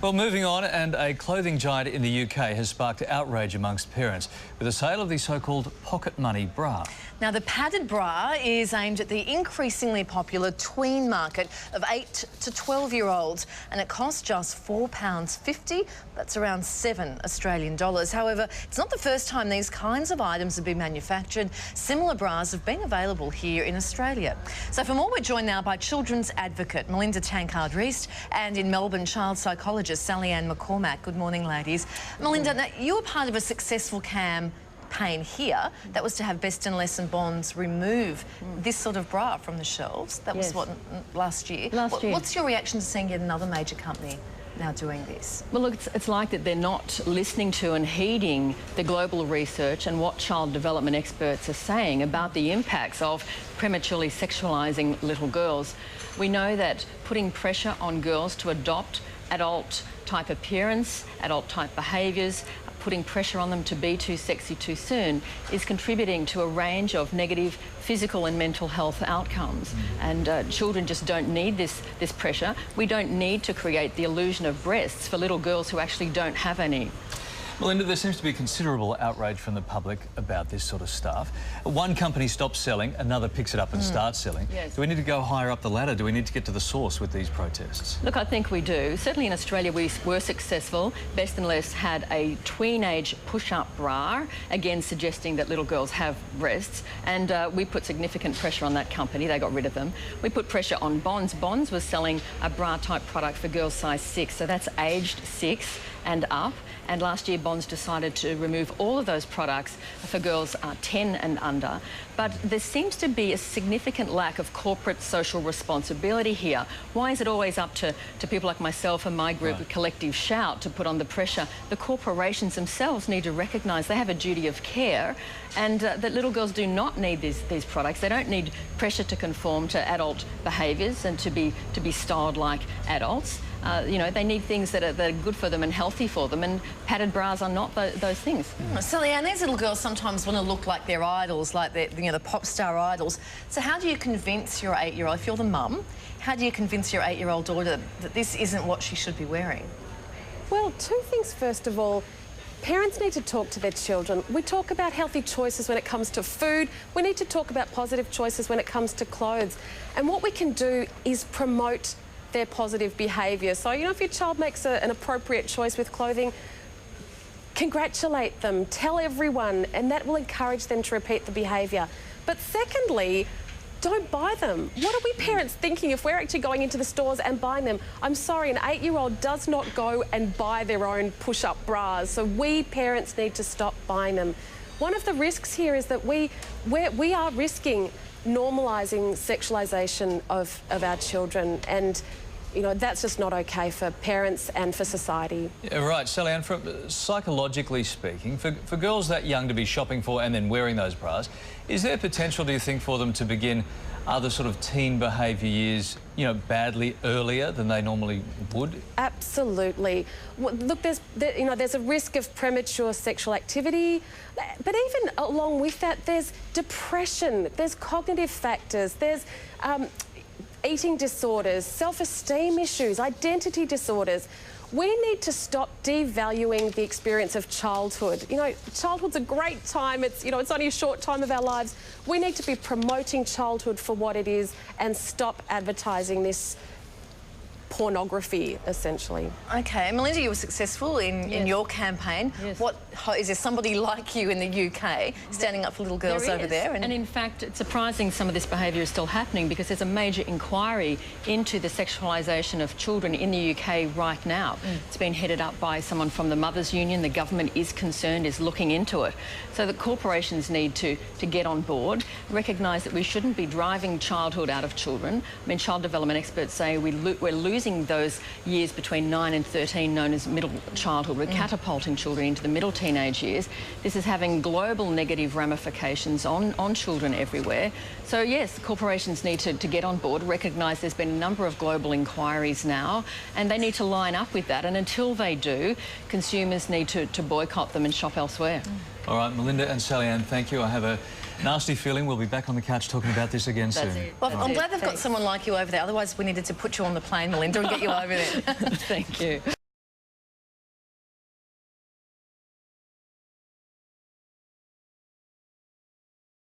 Well, moving on, and a clothing giant in the UK has sparked outrage amongst parents with the sale of the so-called pocket money bra. Now, the padded bra is aimed at the increasingly popular tween market of 8 to 12-year-olds, and it costs just £4.50. That's around $7 Australian. However, it's not the first time these kinds of items have been manufactured. Similar bras have been available here in Australia. So for more, we're joined now by children's advocate Melinda Tankard-Reist and in Melbourne, child psychologist Sally-Anne McCormack. Good morning, ladies. Melinda, now, you were part of a successful campaign here that was to have Best and Less and Bonds remove this sort of bra from the shelves. That was what, last year? Last year. What's your reaction to seeing yet another major company now doing this? Well, look, it's like that they're not listening to and heeding the global research and what child development experts are saying about the impacts of prematurely sexualising little girls. We know that putting pressure on girls to adopt adult-type appearance, adult-type behaviours, putting pressure on them to be too sexy too soon is contributing to a range of negative physical and mental health outcomes. And children just don't need this pressure. We don't need to create the illusion of breasts for little girls who actually don't have any. Melinda, there seems to be considerable outrage from the public about this sort of stuff. One company stops selling, another picks it up and starts selling. Yes. Do we need to go higher up the ladder? Do we need to get to the source with these protests? Look, I think we do. Certainly in Australia we were successful. Best and Less had a tween-age push-up bra, again suggesting that little girls have breasts, and we put significant pressure on that company. They got rid of them. We put pressure on Bonds. Bonds was selling a bra-type product for girls size 6, so that's aged 6 and up. And last year, Bonds decided to remove all of those products for girls 10 and under. But there seems to be a significant lack of corporate social responsibility here. Why is it always up to people like myself and my group, Collective Shout, to put on the pressure? The corporations themselves need to recognise they have a duty of care, and that little girls do not need these products. They don't need pressure to conform to adult behaviours and to be styled like adults. You know, they need things that are good for them and healthy for them, and padded bras are not those things. Sally-Anne, these little girls sometimes want to look like their idols, like the pop star idols. So how do you convince your 8-year-old, if you're the mum, how do you convince your 8-year-old daughter that this isn't what she should be wearing? Well, two things. First of all, parents need to talk to their children. We talk about healthy choices when it comes to food. We need to talk about positive choices when it comes to clothes. And what we can do is promote their positive behaviour. So, you know, if your child makes an appropriate choice with clothing, congratulate them, tell everyone, and that will encourage them to repeat the behaviour. But secondly, don't buy them. What are we parents thinking if we're actually going into the stores and buying them? I'm sorry, an 8-year-old does not go and buy their own push-up bras, so we parents need to stop buying them. One of the risks here is that we are risking normalising sexualisation of our children, and you know, that's just not okay for parents and for society. Yeah, right, Sally-Anne, psychologically speaking, for girls that young to be shopping for and then wearing those bras, is there potential, do you think, for them to begin other sort of teen behaviour years, you know, badly earlier than they normally would? Absolutely. Well, look, there's a risk of premature sexual activity, but even along with that, there's depression, there's cognitive factors, there's eating disorders, self-esteem issues, identity disorders. We need to stop devaluing the experience of childhood. You know, childhood's a great time. It's only a short time of our lives. We need to be promoting childhood for what it is and stop advertising this pornography, essentially. Okay, Melinda, you were successful in your campaign. Yes. Is there somebody like you in the UK standing up for little girls over there? And in fact, it's surprising some of this behaviour is still happening, because there's a major inquiry into the sexualisation of children in the UK right now. It's been headed up by someone from the Mothers Union. The government is concerned, is looking into it. So the corporations need to get on board, recognise that we shouldn't be driving childhood out of children. I mean, child development experts say we're losing those years between 9 and 13 known as middle childhood. We're catapulting children into the middle teenage years. This is having global negative ramifications on children everywhere. So yes, corporations need to get on board, recognise there's been a number of global inquiries now, and they need to line up with that. And until they do, consumers need to boycott them and shop elsewhere. All right, Melinda and Sally-Anne, thank you. I have a nasty feeling we'll be back on the couch talking about this again soon. That's it. Well, I'm glad they've got someone like you over there. Otherwise, we needed to put you on the plane, Melinda, and get you over there. Thank you.